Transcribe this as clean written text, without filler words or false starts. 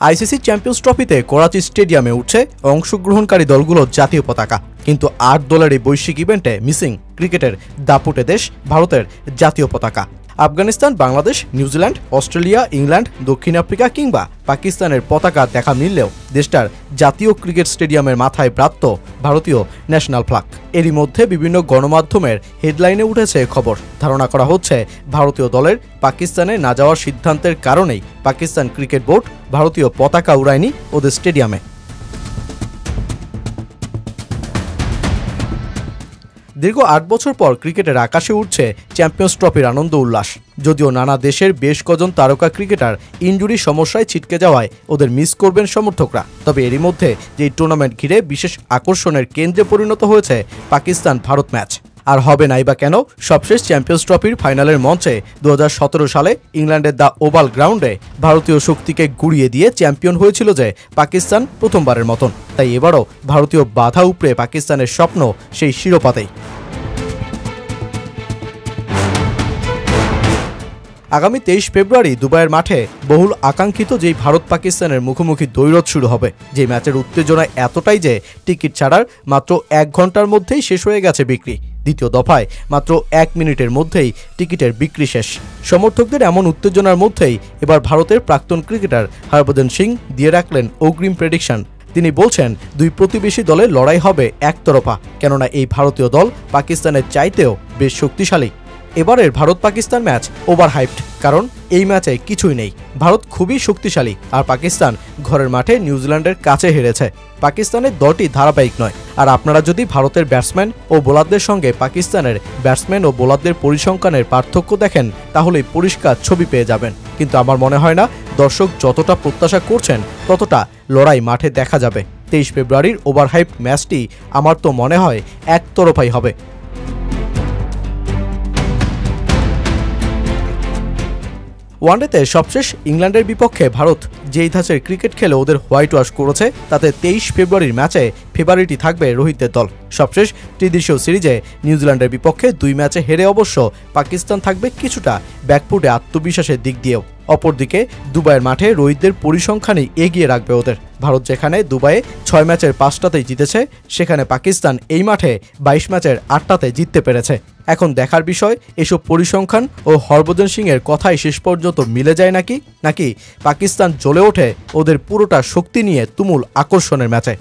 ICC champions ট্রফিতে করাচি স্টেডিয়ামে উঠছে অংশগ্রহণকারী দলগুলোর জাতীয় পতাকা, কিন্তু ৮ দলের এই বৈশ্বিক ইভেন্টে মিসিং ক্রিকেটের দাপুটে দেশ ভারতের জাতীয় পতাকা। Afghanistan, Bangladesh, New Zealand, Australia, England, দক্ষিণ আফ্রিকা কিংবা পাকিস্তানের পতাকা দেখা মিললেও দেশটার জাতীয় ক্রিকেট স্টেডিয়ামের মাথায় ব্রাত্য ভারতীয় ন্যাশনাল ফ্ল্যাগ। এরই মধ্যে বিভিন্ন গণমাধ্যমের হেডলাইনে উঠেছে খবর, ধারণা করা হচ্ছে ভারতীয় দলের পাকিস্তানে না যাওয়ার সিদ্ধান্তের কারণেই পাকিস্তান ক্রিকেট বোর্ড ভারতীয় পতাকা উড়ায়নি ওদের স্টেডিয়ামে। দীর্ঘ ৮ বছর পর ক্রিকেটের আকাশে উঠছে চ্যাম্পিয়ন্স ট্রফির আনন্দ উল্লাস। যদিও নানা দেশের বেশ কজন তারকা ক্রিকেটার ইনজুরি সমস্যায় ছিটকে যাওয়ায় ওদের মিস করবেন সমর্থকরা, তবে এরই মধ্যে যে টুর্নামেন্ট ঘিরে বিশেষ আকর্ষণের কেন্দ্রে পরিণত হয়েছে পাকিস্তান ভারত ম্যাচ। আর হবে নাই বা কেন, সবশেষ চ্যাম্পিয়ন্স ট্রফির ফাইনালের মঞ্চে ২০১৭ সালে ইংল্যান্ডের দ্য ওভাল গ্রাউন্ডে ভারতীয় শক্তিকে গুড়িয়ে দিয়ে চ্যাম্পিয়ন হয়েছিল যে পাকিস্তান প্রথমবারের মতন। তাই এবারও ভারতীয় বাধা উপড়ে পাকিস্তানের স্বপ্ন সেই শিরোপাতেই। আগামী ২৩ ফেব্রুয়ারি দুবাইয়ের মাঠে বহুল আকাঙ্ক্ষিত যেই ভারত পাকিস্তানের মুখোমুখি দ্বৈরথ শুরু হবে, যে ম্যাচের উত্তেজনা এতটাই যে টিকিট ছাড়ার মাত্র ১ ঘন্টার মধ্যেই শেষ হয়ে গেছে বিক্রি। দ্বিতীয় দফায় মাত্র ১ মিনিটের মধ্যেই টিকিটের বিক্রি শেষ। সমর্থকদের এমন উত্তেজনার মধ্যেই এবার ভারতের প্রাক্তন ক্রিকেটার হরভজন সিং দিয়ে রাখলেন অগ্রিম প্রেডিকশন। তিনি বলছেন, দুই প্রতিবেশী দলের লড়াই হবে একতরফা, কেননা এই ভারতীয় দল পাকিস্তানের চাইতেও বেশ শক্তিশালী। এবারের Bharat Pakistan match over hyped, কারণ এই ম্যাচে কিছুই নেই। ভারত খুবই শক্তিশালী, আর পাকিস্তান ঘরের মাঠে নিউজিল্যান্ডের কাছে হেরেছে। পাকিস্তানের দলটি ধারাবাহিক নয়, আর আপনারা যদি ভারতের ব্যাটসম্যান ও বোলারদের সঙ্গে পাকিস্তানের ব্যাটসম্যান ও বোলারদের পরিসংখ্যানের পার্থক্য দেখেন, তাহলেই পরিষ্কার ছবি পেয়ে যাবেন। কিন্তু আমার মনে হয় না দর্শক যতটা প্রত্যাশা করছেন ততটা লড়াই মাঠে দেখা যাবে। ২৩ ফেব্রুয়ারির ওভার হাইপড ম্যাচটি আমার তো মনে হয় একতরফাই হবে। ওয়ানডেতে সবশেষ ইংল্যান্ডের বিপক্ষে ভারত যেই ধাঁচের ক্রিকেট খেলে ওদের হোয়াইট ওয়াশ করেছে, তাতে ২৩ ফেব্রুয়ারির ম্যাচে ফেভারিটই থাকবে রোহিতের দল। সবশেষ ত্রিদেশীয় সিরিজে নিউজিল্যান্ডের বিপক্ষে ২ ম্যাচে হেরে অবশ্য পাকিস্তান থাকবে কিছুটা ব্যাকফুটে আত্মবিশ্বাসের দিক দিয়েও। অপরদিকে দুবাইয়ের মাঠে রোহিতদের পরিসংখ্যানই এগিয়ে রাখবে ওদের। ভারত যেখানে দুবাইয়ে ৬ ম্যাচের ৫টাতেই জিতেছে, সেখানে পাকিস্তান এই মাঠে ২২ ম্যাচের ৮টাতে জিততে পেরেছে। এখন দেখার বিষয়, এসব পরিসংখ্যান ও হরভজন সিংয়ের কথাই শেষ পর্যন্ত মিলে যায় নাকি পাকিস্তান জ্বলে ওঠে ওদের পুরোটা শক্তি নিয়ে তুমুল আকর্ষণের ম্যাচে।